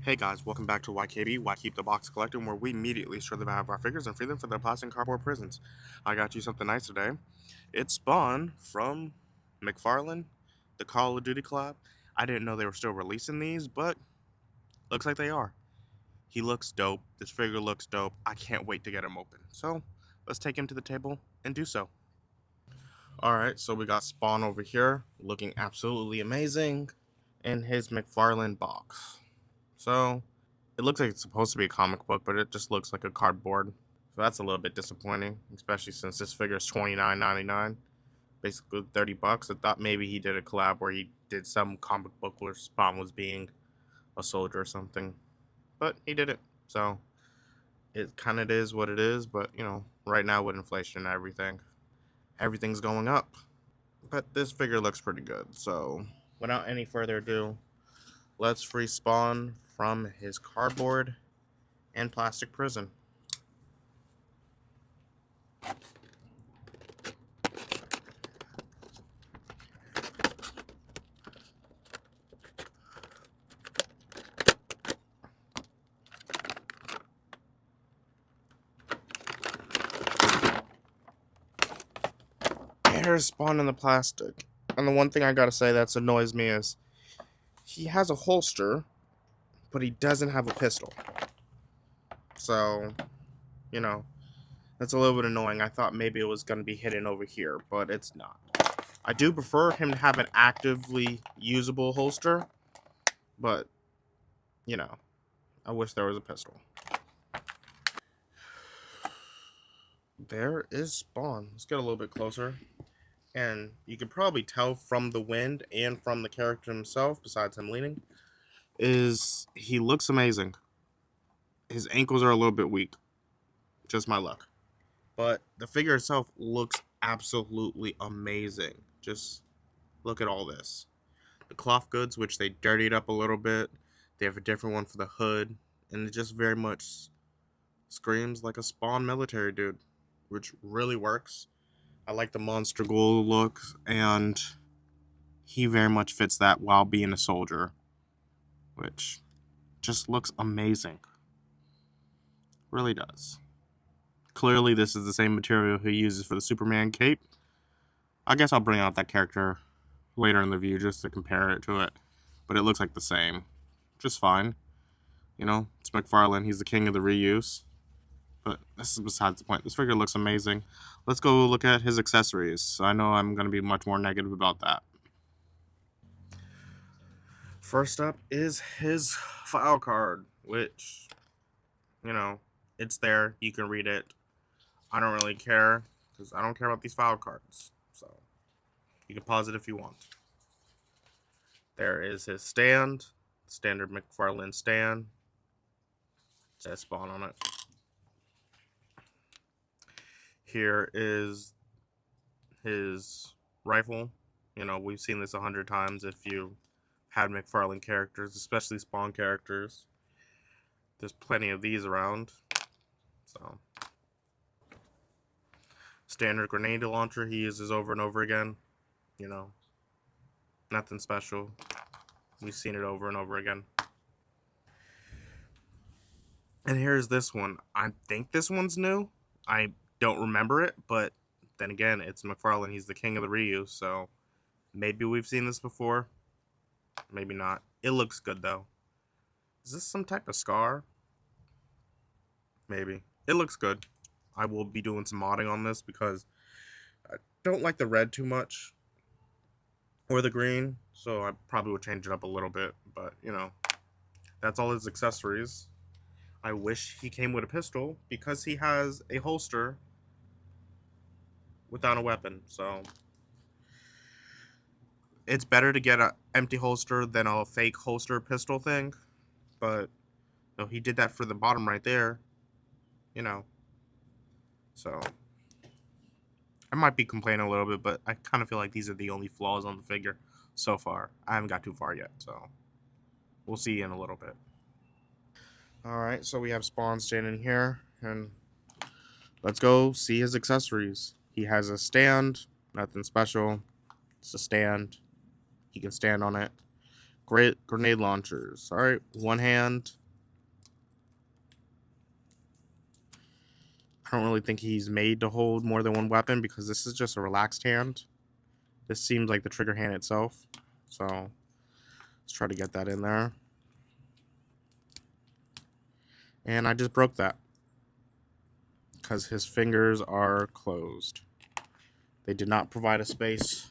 Hey guys, welcome back to YKB, Why Keep the Box Collecting, where we immediately show the value of our figures and free them for their plastic and cardboard prisons. I got you something nice today. It's Spawn from McFarlane, the Call of Duty collab. I didn't know they were still releasing these, but looks like they are. He looks dope. This figure looks dope. I can't wait to get him open. So let's take him to the table and do so. Alright, so we got Spawn over here, looking absolutely amazing, in his McFarlane box. So it looks like it's supposed to be a comic book, but it just looks like a cardboard. So that's a little bit disappointing, especially since this figure is $29.99, basically $30. I thought maybe he did a collab where he did some comic book where Spawn was being a soldier or something, but he didn't. So it kind of is what it is. But you know, right now with inflation and everything, everything's going up. But this figure looks pretty good. So without any further ado, let's free Spawn from his cardboard and plastic prison. Here's Spawn in the plastic. And the one thing I gotta say that's annoys me is he has a holster, but he doesn't have a pistol. So, you know, that's a little bit annoying. I thought maybe it was gonna be hidden over here, but it's not. I do prefer him to have an actively usable holster, but, you know, I wish there was a pistol. There is Spawn. Let's get a little bit closer. And you can probably tell from the wind and from the character himself, besides him leaning, is he looks amazing. His ankles are a little bit weak. Just my luck. But the figure itself looks absolutely amazing. Just look at all this. The cloth goods, which they dirtied up a little bit. They have a different one for the hood. And it just very much screams like a Spawn military dude, which really works. I like the monster ghoul look, and he very much fits that while being a soldier, which just looks amazing. Really does. Clearly, this is the same material he uses for the Superman cape. I guess I'll bring out that character later in the view just to compare it to it, but it looks like the same. Just fine. You know, it's McFarlane. He's the king of the reuse. But this is besides the point. This figure looks amazing. Let's go look at his accessories. I know I'm going to be much more negative about that. First up is his file card, which, you know, it's there. You can read it. I don't really care, because I don't care about these file cards. So, you can pause it if you want. There is his stand. Standard McFarlane stand. It says Spawn on it. Here is his rifle. You know, we've seen this 100 times if you had McFarlane characters, especially Spawn characters. There's plenty of these around. So, standard grenade launcher he uses over and over again. You know, nothing special. We've seen it over and over again. And here's this one. I think this one's new. I don't remember it, but then again, it's McFarlane. He's the king of the reuse, so maybe we've seen this before. Maybe not. It looks good, though. Is this some type of scar? Maybe. It looks good. I will be doing some modding on this because I don't like the red too much. Or the green. So I probably would change it up a little bit. But, you know, that's all his accessories. I wish he came with a pistol because he has a holster without a weapon. So it's better to get an empty holster than a fake holster pistol thing. But no, he did that for the bottom right there. You know. So I might be complaining a little bit, but I kind of feel like these are the only flaws on the figure so far. I haven't got too far yet, so we'll see in a little bit. Alright, so we have Spawn standing here, and let's go see his accessories. He has a stand, nothing special. It's a stand. He can stand on it. Great grenade launchers. Alright, one hand. I don't really think he's made to hold more than one weapon because this is just a relaxed hand. This seems like the trigger hand itself. So let's try to get that in there. And I just broke that because his fingers are closed. They did not provide a space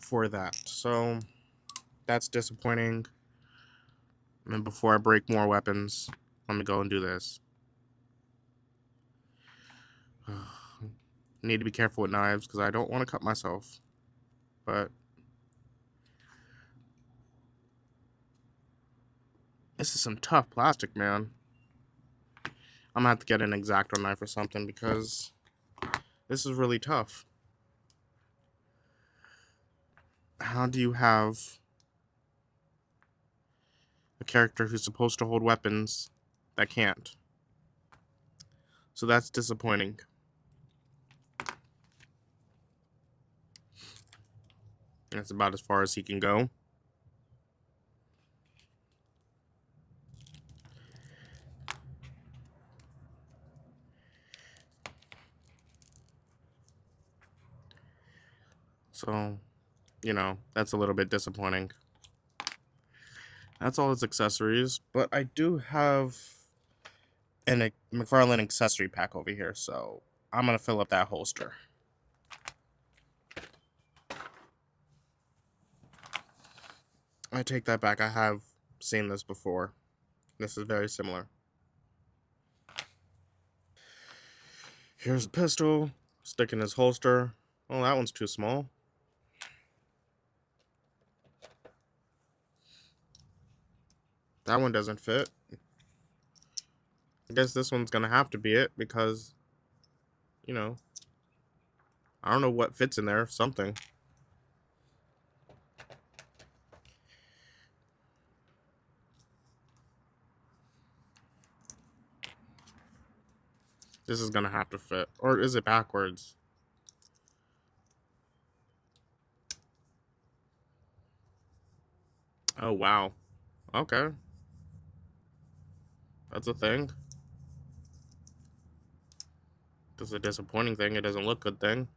for that. So that's disappointing. And before I break more weapons, let me go and do this. Need to be careful with knives because I don't want to cut myself. But this is some tough plastic, man. I'm gonna have to get an X-Acto knife or something because this is really tough. How do you have a character who's supposed to hold weapons that can't? So that's disappointing. That's about as far as he can go. So, you know, that's a little bit disappointing. That's all his accessories, but I do have a McFarlane accessory pack over here, so I'm gonna fill up that holster. I take that back. I have seen this before. This is very similar. Here's a pistol. Stick in his holster. Oh, that one's too small. That one doesn't fit. I guess this one's gonna have to be it because, you know, I don't know what fits in there. Something. This is gonna have to fit. Or is it backwards? Oh, wow. Okay. That's a thing. That's a disappointing thing. It doesn't look good thing.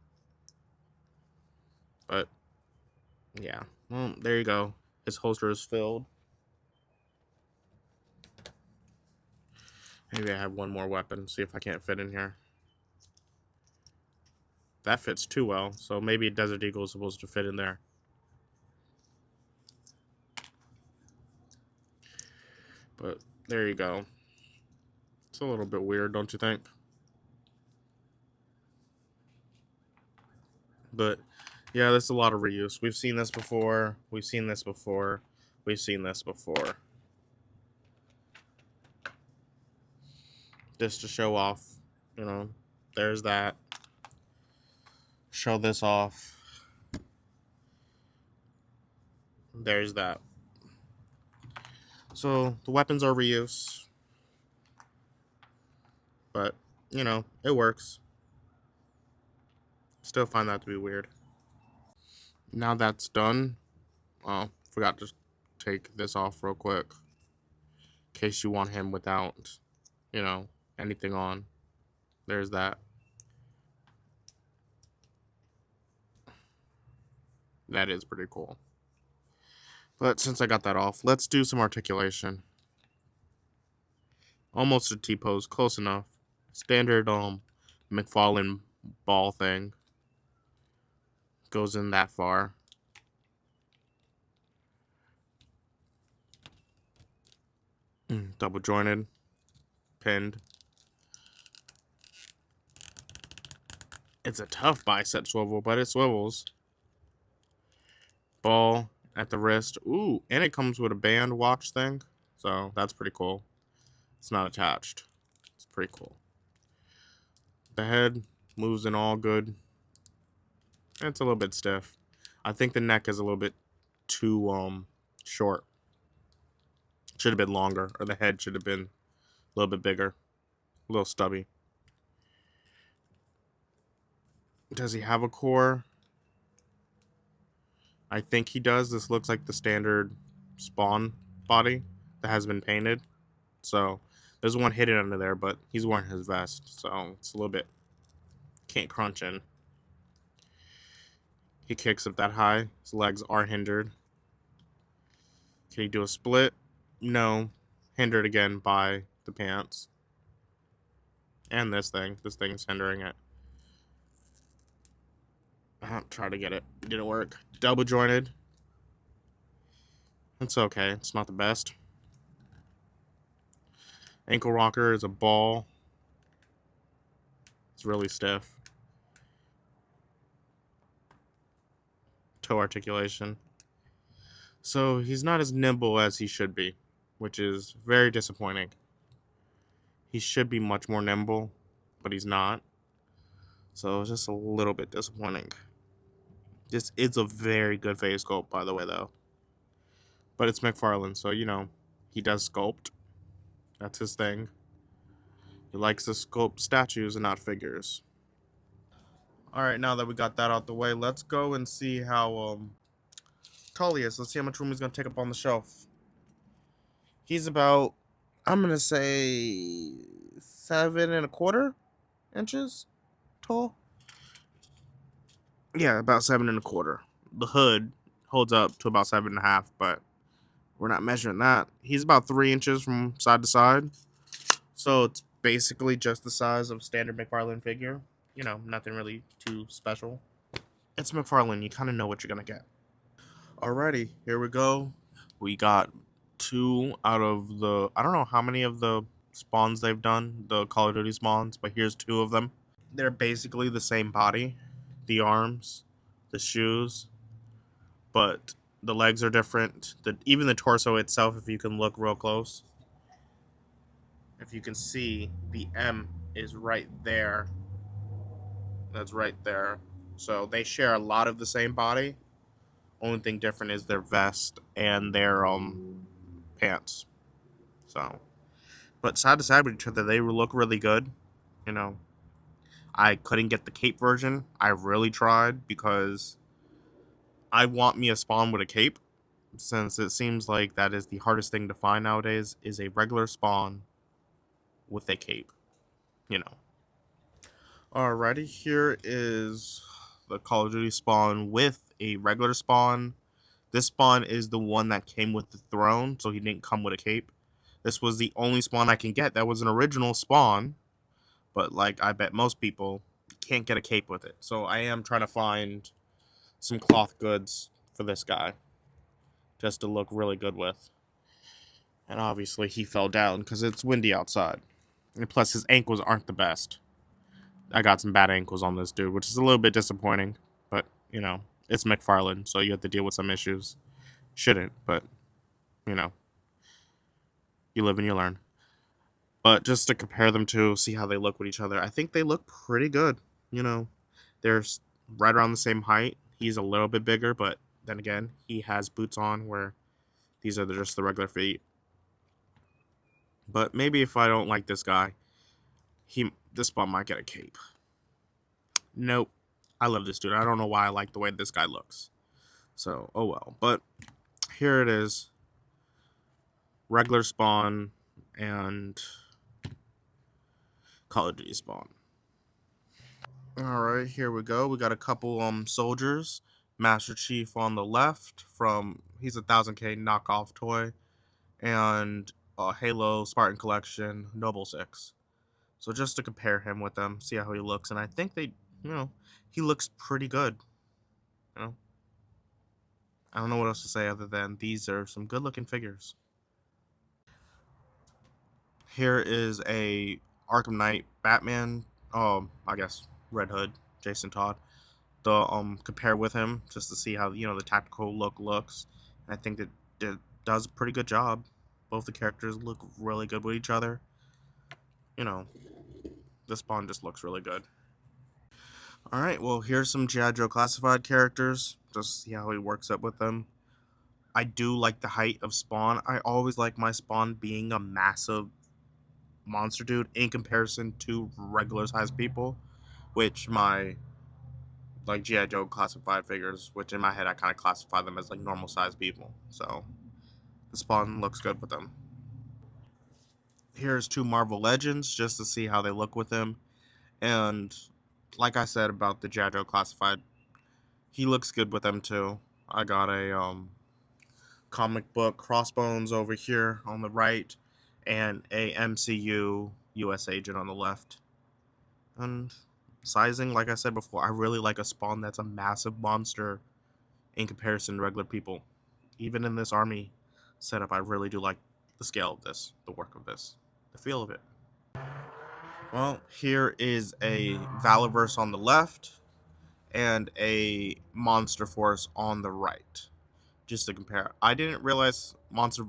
But, yeah. Well, there you go. His holster is filled. Maybe I have one more weapon. See if I can't fit in here. That fits too well. So maybe a Desert Eagle is supposed to fit in there. But there you go. It's a little bit weird, don't you think? But yeah, there's a lot of reuse. We've seen this before. We've seen this before. We've seen this before. Just to show off, you know, there's that. Show this off. There's that. So the weapons are reuse. But, you know, it works. Still find that to be weird. Now that's done. Oh, forgot to take this off real quick. In case you want him without, you know, anything on. There's that. That is pretty cool. But since I got that off, let's do some articulation. Almost a T-pose, close enough. Standard McFarlane ball thing. Goes in that far. Double jointed. Pinned. It's a tough bicep swivel, but it swivels. Ball at the wrist. Ooh, and it comes with a band watch thing. So that's pretty cool. It's not attached. It's pretty cool. The head moves in all good. It's a little bit stiff. I think the neck is a little bit too short. Should have been longer, or the head should have been a little bit bigger. A little stubby. Does he have a core? I think he does. This looks like the standard Spawn body that has been painted. So there's one hidden under there, but he's wearing his vest, so it's a little bit can't crunch in. He kicks up that high. His legs are hindered. Can he do a split? No. Hindered again by the pants. And this thing. This thing's hindering it. Try to get it. Didn't work. Double jointed. It's okay. It's not the best. Ankle rocker is a ball. It's really stiff. Toe articulation. So he's not as nimble as he should be, which is very disappointing. He should be much more nimble, but he's not. So it's just a little bit disappointing. This is a very good face sculpt, by the way, though. But it's McFarlane, so he does sculpt. That's his thing. He likes to sculpt statues and not figures. All right, now that we got that out the way, let's go and see how tall he is. Let's see how much room he's gonna take up on the shelf. He's about, I'm gonna say, 7.25 inches tall. Yeah, about 7.25. The hood holds up to about 7.5, but we're not measuring that. He's about 3 inches from side to side, so it's basically just the size of a standard McFarlane figure. Nothing really too special. It's McFarlane. You kind of know what you're gonna get. Alrighty, here we go. We got 2 out of the, I don't know how many of the spawns they've done, the Call of Duty spawns, but here's 2 of them. They're basically the same body, the arms, the shoes, but the legs are different. Even the torso itself, if you can look real close, if you can see, the M is right there. That's right there. So they share a lot of the same body. Only thing different is their vest and their pants. So, but side to side with each other, they look really good. You know, I couldn't get the cape version. I really tried because I want me a spawn with a cape, since it seems like that is the hardest thing to find nowadays, is a regular spawn with a cape. You know. Alrighty, here is the Call of Duty spawn with a regular spawn. This spawn is the one that came with the throne, so he didn't come with a cape. This was the only spawn I can get that was an original spawn, but like I bet most people can't get a cape with it. So I am trying to find some cloth goods for this guy just to look really good with. And obviously he fell down because it's windy outside. And plus his ankles aren't the best. I got some bad ankles on this dude, which is a little bit disappointing, but it's McFarlane, so you have to deal with some issues. Shouldn't, but you know, you live and you learn. But just to compare them to see how they look with each other, I think they look pretty good. They're right around the same height. He's a little bit bigger, but then again, he has boots on where these are just the regular feet. But maybe if I don't like this guy, this spawn might get a cape. Nope. I love this dude. I don't know why I like the way this guy looks. So, oh well. But here it is. Regular spawn and Call of Duty spawn. Alright, here we go. We got a couple soldiers. Master Chief on the left he's a 1000K knockoff toy. And Halo Spartan Collection Noble 6. So just to compare him with them, see how he looks. And I think he looks pretty good. I don't know what else to say other than these are some good looking figures. Here is a Arkham Knight Batman, I guess Red Hood, Jason Todd. To compare with him just to see how the tactical look looks. And I think that it does a pretty good job. Both the characters look really good with each other. The spawn just looks really good. Alright, well, here's some G.I. Joe classified characters. Just see how he works up with them. I do like the height of Spawn. I always like my Spawn being a massive monster dude in comparison to regular sized people, which my like G.I. Joe classified figures, which in my head I kind of classify them as like normal sized people. So the Spawn looks good with them. Here's 2 Marvel Legends just to see how they look with them. And like I said about the G.I. Joe classified, he looks good with them too. I got a comic book Crossbones over here on the right and a MCU US agent on the left. And sizing, like I said before, I really like a Spawn that's a massive monster in comparison to regular people. Even in this army setup, I really do like the scale of this, the work of this, the feel of it. Well, here is a Valiverse on the left and a Monster Force on the right. Just to compare. I didn't realize Monster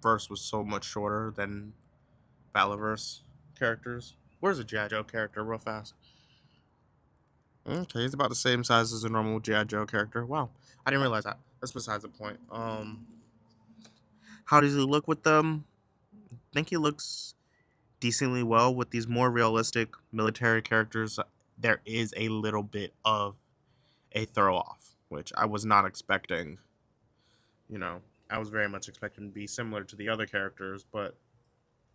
Verse was so much shorter than Valiverse characters. Where's a G.I. Joe character real fast? Okay, he's about the same size as a normal G.I. Joe character. Wow. I didn't realize that. That's besides the point. How does he look with them? I think he looks decently well with these more realistic military characters. There is a little bit of a throw off, which I was not expecting. You know, I was very much expecting to be similar to the other characters, but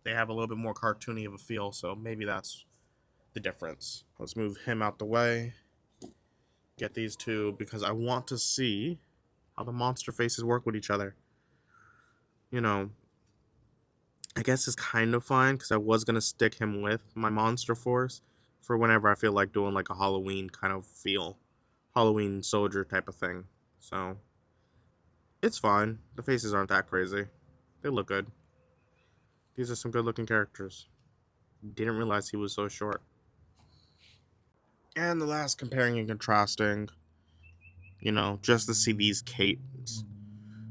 they have a little bit more cartoony of a feel, so maybe that's the difference. Let's move him out the way. Get these 2 because I want to see how the monster faces work with each other. You know, I guess it's kind of fine because I was going to stick him with my Monster Force for whenever I feel like doing like a Halloween kind of feel. Halloween soldier type of thing. So, it's fine. The faces aren't that crazy. They look good. These are some good looking characters. Didn't realize he was so short. And the last comparing and contrasting, you know, just to see these capes.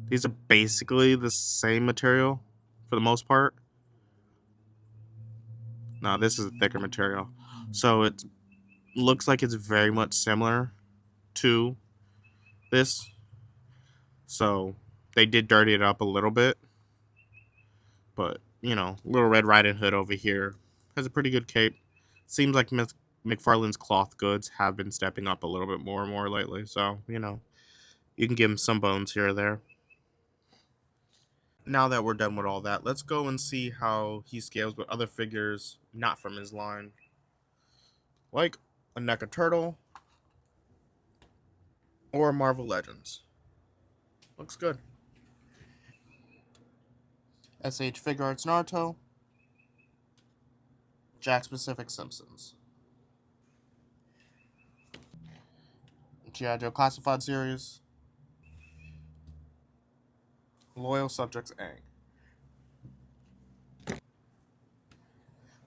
These are basically the same material for the most part. No, this is a thicker material. So it looks like it's very much similar to this. So they did dirty it up a little bit. But, you know, Little Red Riding Hood over here has a pretty good cape. Seems like McFarlane's cloth goods have been stepping up a little bit more and more lately. So, you know, you can give him some bones here or there. Now that we're done with all that, let's go and see how he scales with other figures not from his line. Like a NECA Turtle or Marvel Legends. Looks good. SH Figure Arts Naruto. Jack Specific Simpsons. G.I. Joe Classified Series. Loyal Subjects Aang.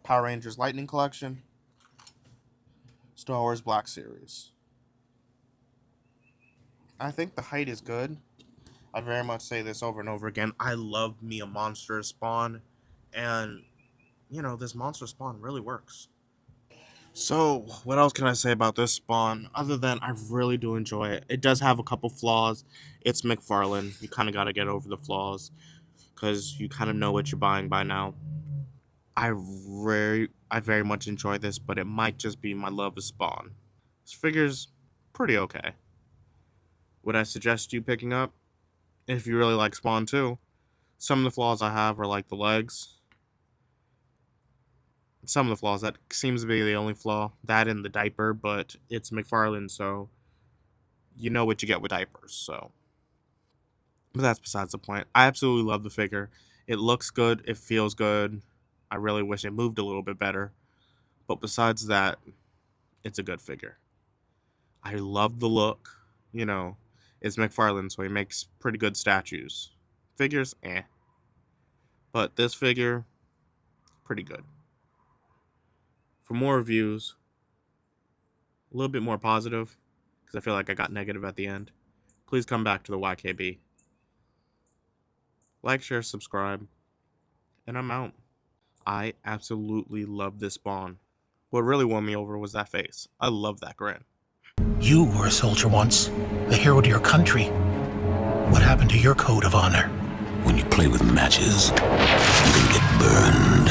Power Rangers Lightning Collection. Star Wars Black Series. I think the height is good. I very much say this over and over again. I love me a monster Spawn. And, you know, this monster Spawn really works. So, what else can I say about this Spawn? Other than I really do enjoy it. It does have a couple flaws. It's McFarlane. You kind of got to get over the flaws. Because you kind of know what you're buying by now. I very much enjoy this, but it might just be my love of Spawn. This figure's pretty okay. Would I suggest you picking up? If you really like Spawn too. Some of the flaws I have are like the legs. Some of the flaws, that seems to be the only flaw. That and the diaper, but it's McFarlane, so you know what you get with diapers, so. But that's besides the point. I absolutely love the figure. It looks good. It feels good. I really wish it moved a little bit better. But besides that, it's a good figure. I love the look. You know, it's McFarlane, so he makes pretty good statues. Figures, eh. But this figure, pretty good. For more reviews, a little bit more positive, because I feel like I got negative at the end, please come back to the YKB. Like, share, subscribe, and I'm out. I absolutely love this Spawn. What really won me over was that face. I love that grin. You were a soldier once, a hero to your country. What happened to your code of honor? When you play with matches, you can get burned.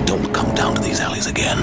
Don't come down to these alleys again.